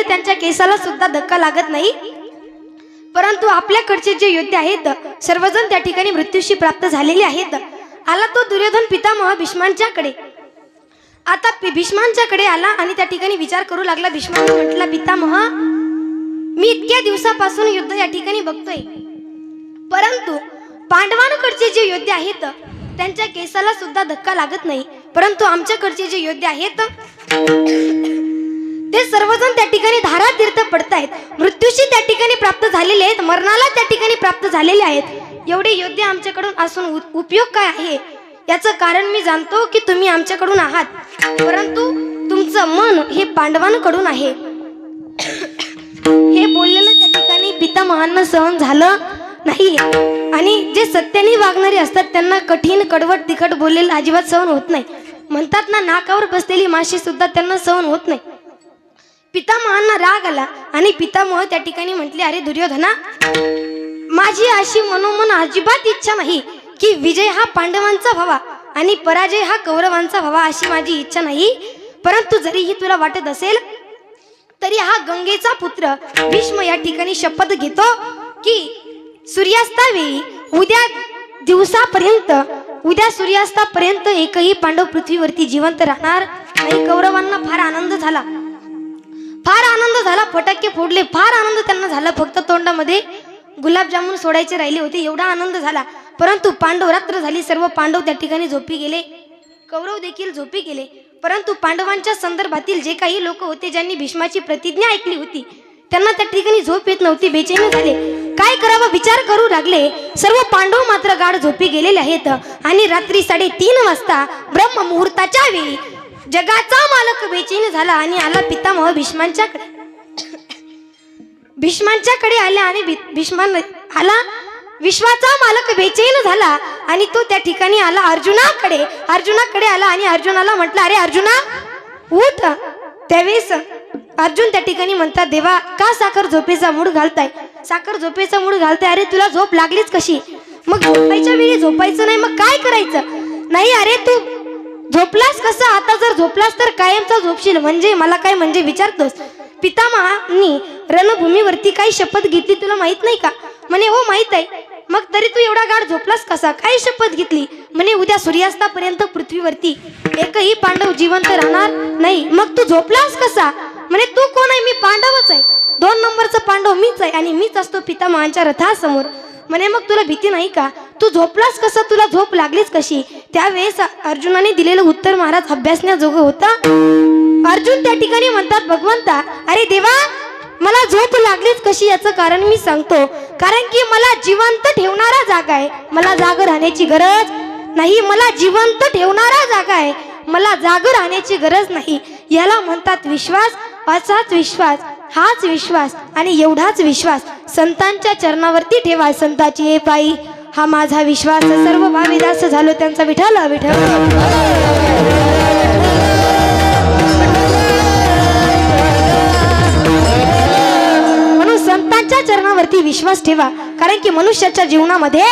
त्यांच्या केसाला सुद्धा धक्का लागत नाही. परंतु आपल्याकडचे जे योद्धे आहेत सर्वजण त्या ठिकाणी मृत्यूशी प्राप्त झालेले आहेत. आला तो दुर्योधन पितामह भीष्मांच्याकडे. आता भीष्मांच्याकडे आला आणि त्या ठिकाणी विचार करू लागला. भीष्माने म्हटला, पितामह, मी इतक्या दिवसापासून युद्ध या ठिकाणी बघतोय, परंतु पांडवांकडचे जे योद्धे आहेत त्यांच्या केसाला सुद्धा धक्का लागत नाही. परंतु आमच्याकडचे जे योद्धे आहेत ते सर्वजण त्या ठिकाणी धारातीर्थ पडतायत, मृत्यूशी त्या ठिकाणी प्राप्त झालेले आहेत, मरणाला त्या ठिकाणी प्राप्त झालेले आहेत. एवढे योद्धे आमच्याकडून असून उपयोग काय आहे? याचं कारण मी जाणतो की तुम्ही आमच्याकडून आहात, परंतु तुमचं मन हे पांडवांकडून आहे. हे बोललेलं त्या ठिकाणी पितामहांना सहन झालं नाही. आणि जे सत्याने वागणारे असतात त्यांना कठीण, कडवट, तिखट बोललेलं अजिबात सहन होत नाही. म्हणतात ना, नाकावर बसलेली माशी सुद्धा त्यांना सहन होत नाही. पितामहांना राग आला आणि पितामह त्या ठिकाणी म्हटले, अरे दुर्योधना, माझी अशी मनोमन अजिबात इच्छा नाही की विजय हा पांडवांचा व्हावा आणि पराजय हा कौरवांचा व्हावा, अशी माझी इच्छा नाही. परंतु जरीही तुला वाटत असेल तरी हा गंगेचा पुत्र भीष्म या ठिकाणी शपथ घेतो की सूर्यास्तावेळी उद्या सूर्यास्तापर्यंत एकही पांडव पृथ्वीवरती जिवंत राहणार नाही. कौरवांना फार आनंद झाला, फटाके फोडले, फार आनंद त्यांना झाला. फक्त तोंडामध्ये गुलाबजामुन सोडायचे राहिले होते, एवढा आनंद झाला. परंतु पांडव, रात्र झाली, सर्व पांडव त्या ठिकाणी झोपी गेले, कौरव देखील झोपी गेले. परंतु पांडवांच्या संदर्भातील जे काही लोक होते ज्यांनी भीष्माची प्रतिज्ञा ऐकली होती त्यांना त्या ठिकाणी झोप येत नव्हती, बेचैन झाले. काय करावं विचार करू लागले. सर्व पांडव मात्र गाढ झोपी गेलेले आहेत. आणि रात्री 3:30 वाजता ब्रह्म मुहूर्ताच्या वेळी जगाचा मालक बेचैन झाला आणि आला पितामह भीष्मांच्याकडे. भीष्मांच्याकडे आल्या आणि भीष्मान आला. विश्वाचा मालक बेचैन झाला आणि तो त्या ठिकाणी आला अर्जुनाकडे आला आणि अर्जुनाला म्हटलं, अरे अर्जुना उठ. त्यावेळेस अर्जुन त्या ठिकाणी म्हणतात, देवा का साखर झोपेचा मूड घालताय? साखर झोपेचा मूड घालताय? अरे तुला झोप लागलीच कशी? मग झोपायच्या वेळी झोपायचं नाही, मग काय करायचं? नाही अरे तू झोपलास कसा? आता जर झोपलास तर कायमचा झोपशील. म्हणजे मला काय म्हणजे विचारतोस? पितामहांनी रणभूमीवरती काही शपथ घेतली तुला माहित नाही का? म्हणे हो माहित आहे. मग तरी तू एवढा गाढ झोपलास कसा? काय शपथ घेतली? म्हणे उद्या सूर्यास्तापर्यंत पृथ्वीवरती एकही पांडव जिवंत राहणार नाही. मग तू झोपलास कसा? म्हणे तू कोण आहे? मी पांडवच आहे. 2 नंबरचा पांडव मीच आहे आणि मीच असतो पितामहांच्या रथासमोर. म्हणे मग तुला भीती नाही का? तू झोपलास कसा? तुला झोप लागलीच कशी? त्यावेळेस अर्जुनाने दिलेलं उत्तर महाराज अभ्यासण्याजोगं होतं. अर्जुन त्या ठिकाणी म्हणतात, भगवंता अरे देवा मला झोप लागलीच कशी याचं कारण मी सांगतो. कारण की मला जिवंत ठेवणारा जागा आहे, मला जाग राहण्याची गरज नाही. मला जिवंत ठेवणारा जागा आहे, मला जाग राहण्याची गरज नाही. याला म्हणतात विश्वास. असाच विश्वास, हाच विश्वास आणि एवढाच विश्वास संतांच्या चरणावरती ठेवा. संताची हे पायी हा माझा विश्वास. सर्व भाविदास झालो त्यांचा विठ्ठल विठ्ठल. संतांच्या चरणावरती विश्वास ठेवा. कारण की मनुष्याच्या जीवनामध्ये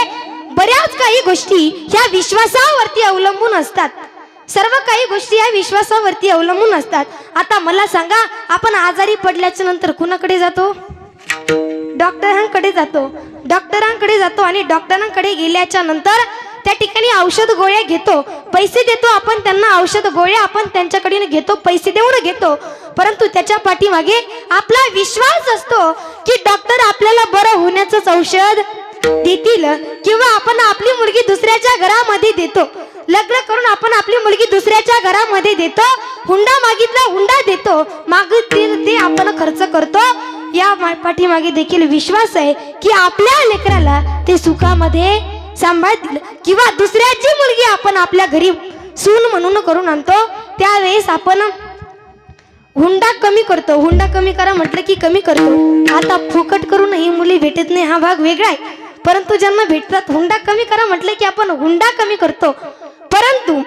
बऱ्याच काही गोष्टी ह्या विश्वासावरती अवलंबून असतात. सर्व काही गोष्टी या विश्वासावरती अवलंबून असतात. आता मला सांगा, आपण आजारी पडल्याच्या नंतर कुणाकडे जातो? डॉक्टरांकडे जातो आणि डॉक्टरांकडे गेल्याच्या नंतर त्या ठिकाणी औषध गोळ्या घेतो, पैसे देतो आपण त्यांना. औषध गोळ्या आपण त्यांच्याकडे घेतो, पैसे देऊन घेतो. परंतु त्याच्या पाठीमागे आपला विश्वास असतो की डॉक्टर आपल्याला बरं होण्याचंच औषध देतील. किंवा आपण आपली मुलगी दुसऱ्याच्या घरामध्ये देतो, लग्न करून आपण आपली मुलगी दुसऱ्याच्या घरामध्ये देतो, हुंडा मागितला हुंडा देतो, मागितले ते आपण खर्च करतो. या पाठीमागे देखील विश्वास आहे की आपल्या लेकराला ते सुखामध्ये सांभाळतील. किंवा दुसऱ्याची मुलगी आपण आपल्या घरी सून म्हणून करून आणतो, त्यावेळेस आपण हुंडा कमी करतो. हुंडा कमी करा म्हटलं की कमी करतो. आता फुकट करूनही मुली भेटत नाही हा भाग वेगळा आहे, परंतु ज्यांना भेटतात हुंडा कमी करा म्हटलं की आपण हुंडा कमी करतो. परंतु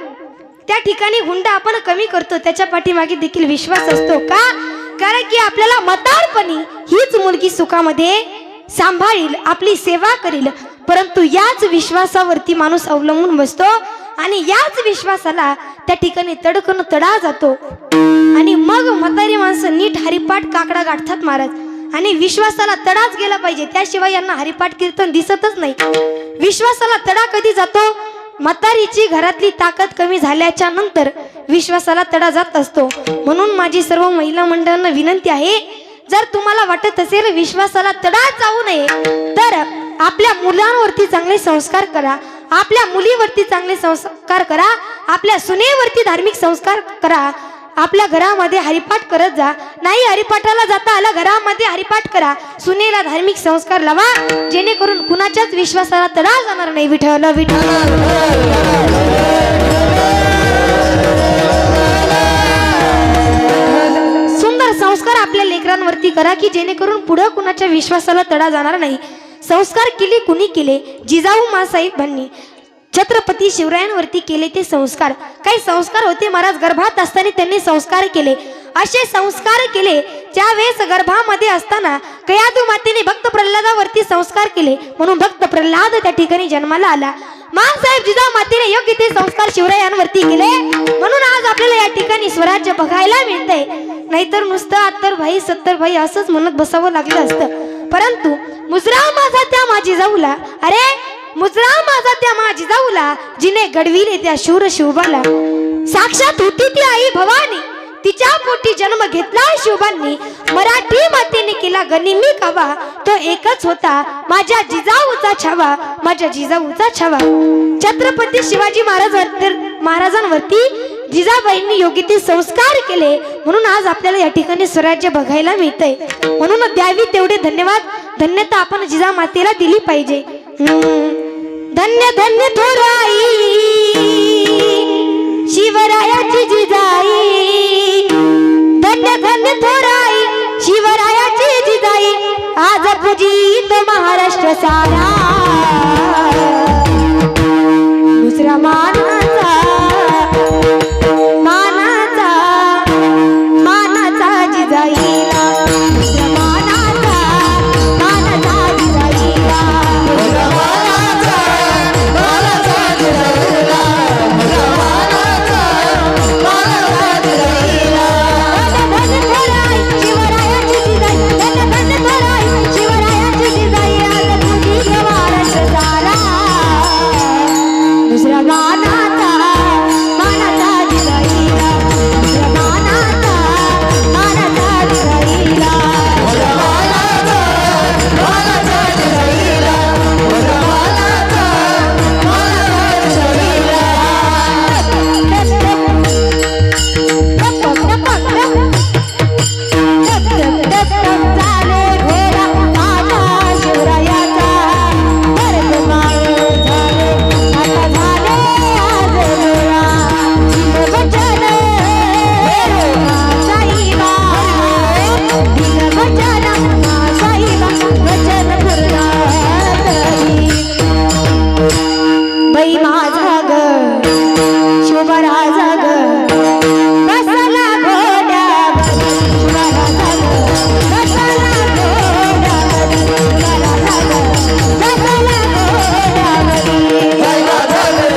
त्या ठिकाणी हुंडा आपण कमी करतो, त्याच्या पाठीमागे देखील विश्वास असतो. का? कारण की आपल्याला म्हातारपणी हीच मुलगी सुखामध्ये सांभाळील, आपली सेवा करील. परंतु याच विश्वासावरती माणूस अवलंबून बसतो आणि याच विश्वासाला त्या ठिकाणी तडकन तडा जातो. आणि मग म्हातारी माणसं नीट हरिपाठ काकडा गाठतात महाराज. आणि विश्वासाला तडाच गेला पाहिजे, त्याशिवाय यांना हरिपाठ कीर्तन दिसतच नाही. विश्वासाला तडा कधी जातो? म्हातारीची घरातली ताकद कमी झाल्याच्या नंतर विश्वासाला तडा जात असतो. म्हणून माझी सर्व महिला मंडळांना विनंती आहे, जर तुम्हाला वाटत असेल विश्वासाला तडा जाऊ नये तर आपल्या मुलांवरती चांगले संस्कार करा, आपल्या मुलीवरती चांगले संस्कार करा, आपल्या सुनेवरती धार्मिक संस्कार करा. आपल्या घरामध्ये हरिपाठ करत जा. नाही हरिपाठाला जाता आला, घरामध्ये हरिपाठ करा. सुनेला धार्मिक संस्कार लावा, जेणेकरून कुणाच्याच विश्वासाला तडा जाणार नाही. विठ्ठल विठ्ठल. सुंदर संस्कार आपल्या लेकरांवरती करा की जेणेकरून पुढे कुणाच्या विश्वासाला तडा जाणार नाही. संस्कार केले कुणी केले? जिजाऊ मासाहेबांनी छत्रपती शिवरायांवरती केले ते संस्कार. काही संस्कार होते महाराज गर्भात असताना त्यांनी संस्कार केले. असे संस्कार केले ज्यावेळेस गर्भामध्ये असताना कयादू मातेने भक्त प्रल्हादावरती संस्कार केले, म्हणून भक्त प्रल्हाद त्या ठिकाणी जन्माला आला. मासाहेब जिजाऊ मातेने योग्य ते संस्कार शिवरायांवरती केले, म्हणून आज आपल्याला या ठिकाणी स्वराज्य बघायला मिळतंय. नाहीतर नुसतं 70 भाई 70 भाई असंच म्हणत बसावं लागलं असतं. परंतु मुजरा माझा त्या माझी जाऊला, अरे मुजरा माझा त्या माझी जाऊला, जिने घडविले त्या शूर शिवबाला. साक्षात होती ती आई भवानी, तिच्या पोटी जन्म घेतला शिवबांनी. मराठी मातेने केला गनिमी कावा, तो एकच होता माझ्या जिजाऊचा छावा, माझ्या जिजाऊचा छावा. छत्रपती शिवाजी महाराजांवरती जिजाबाईंनी योग्य ते संस्कार केले, म्हणून आज आपल्याला या ठिकाणी स्वराज्य बघायला मिळतंय. म्हणून द्यावी तेवढे धन्यवाद, धन्यता आपण जिजामातेला दिली पाहिजे. धन्य धन्य थोराई शिवरायाची जिजाई, धन्य धन्य थोराई शिवरायाची जिजाई. भजीत महाराष्ट्र सारा दुसरा मानाचा मानाचा मानाचा जिजाईला दुसरा मानाचा मानाचा जिजाईला दुसरा मानाचा मानाचा जिजाईला दुसरा मानाचा मानाचा जिजाईला धन धन थोराई शिवरायाची जिजाई धन धन थोराई शिवरायाची जिजाई आज तुझी महाराष्ट्र सारा दुसरा मानाचा मानाचा जिजाईला दुसरा मानाचा मानाचा जिजाईला दुसरा मानाचा मानाचा जिजाईला दुसरा मानाचा मानाचा जिजाईला झाले घोडा माझा शिवरायाचा भरतमाळ झाले आता झाले आज गोळा वचन साईबा वचन साईबा वचन पुरणारी बाई माझा ग शोभराजा ग बसला घोड्यावर शिवराजा ग बसला घोड्यावर शिवराजा ग बसला घोड्यावरी बाई माझा ग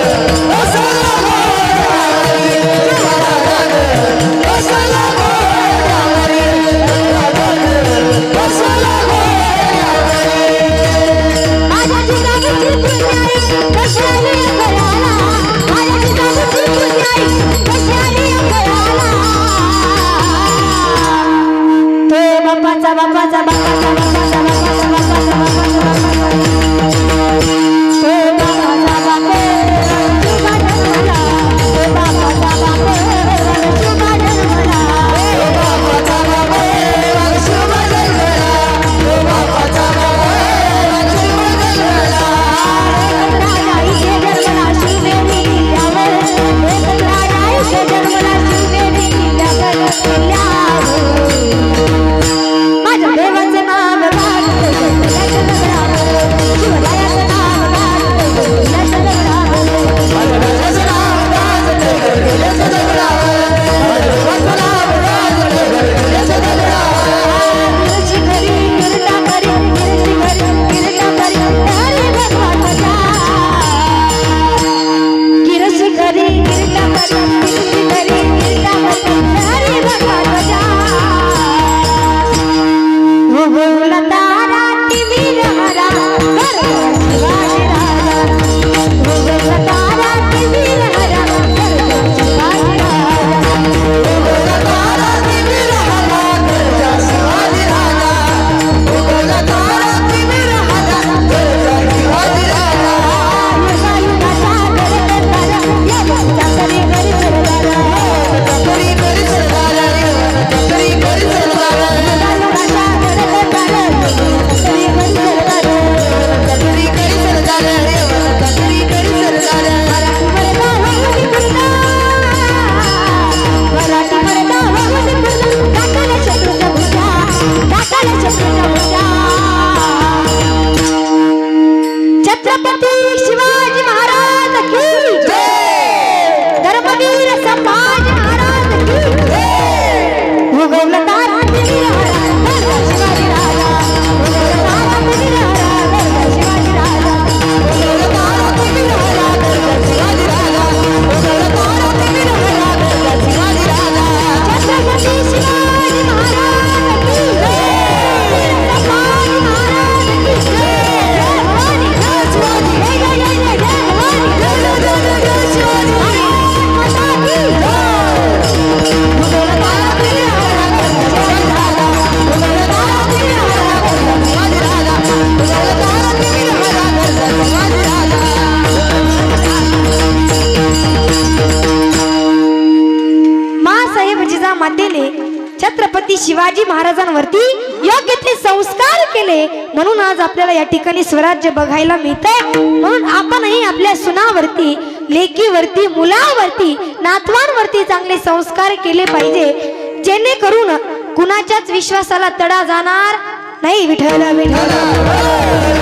बसला घोड्यावरी शिवराजा ग बसला घोड्यावरी शिवराजा ग बसला घोड्यावरी माझ्या जिजाऊची पुण्याई कशाली कराला माझ्या जिजाऊची पुण्याई कशाली कराला तो बापाचा बापाचा बापाचा बापाचा बापाचा बापाचा बापाचा बापाचा तो बापाचा बापे शुभा जन्मला तो बापाचा बापे शुभा जन्मला तो बापाचा बापे शुभा जन्मला तो बापाचा बापे शुभा जन्मला राजाईचे जन्मला शिवनेरी किल्ल्यावर एकच राजाईचे जन्मला शिवनेरी किल्ल्यावर किल्ल्यावर माझ्या देवाचं नाव गाजतं जगण्याच्या नगरावर शिवरायाचं नाव गाजतं जगण्याच्या नगरावर माझ्या देवाचं नाव गाजतं जगण्याच्या नगरावर माझ्या देवाचं नाव गाजतं जगण्याच्या नगरावर गिरशी घरी गिरटा करी गिरशी घरी गिरटा करी हरे भगवानचा गिरशी घरी गिरटा करी गिरशी घरी गिरटा करी हरे भगवानचा भूगोला तारा वीर हरा शिवाजी राजा भूगोला तारा वीर हरा शिवाजी राजा भूगोला तारा वीर हरा शिवाजी राजा भूगोला तारा वीर हरा शिवाजी राजा युगायुगाचा गडगड तारा या भक्ता करी घरी सरदारा करी घरी सरदारा करी घरी सरदारा युगायुगाचा गडगड तारा करी घरी सरदारा करी घरी सरदारा करी घरी सरदारा मराठी मरदा वाहुनी पुरला टाकाला शत्रूचा भुजा टाकाला शत्रूचा भुजा छत्रपती शिवाजी महाराज की जय धर्मवीर संभाजी महाराज की जय भूगोला तारा वीर हरा शिवाजी राजा भूगोला तारा वीर हरा शिवाजी राजा भूगोला तारा वीर हरा शिवाजी राजा भूगोला तारा वीर हरा शिवाजी राजा छत्रपती शिवाजी महाराज की जय संभाजी महाराज की जय जय भवानी जय शिवाजी जय जय जय जय जय भवानी जय जय जय जय जय शिवाजी माता की जय भूगोला तारा वीर हरा शिवाजी राजा भूगोला तारा वीर हरा शिवाजी राजा भूगोला तारा वीर हरा शिवाजी राजा मासाहेब जिजामातेने छत्रपती शिवाजी महाराजांवरती योग्य ते संस्कार केले म्हणून आज आपल्याला या ठिकाणी स्वराज्य बघायला मिळतंय म्हणून आपणही आपल्या सुनावरती लेकीवरती मुलावरती नातवांवरती चांगले संस्कार केले पाहिजे जेणेकरून कुणाच्याच विश्वासाला तडा जाणार नाही विठ्ठल विठ्ठल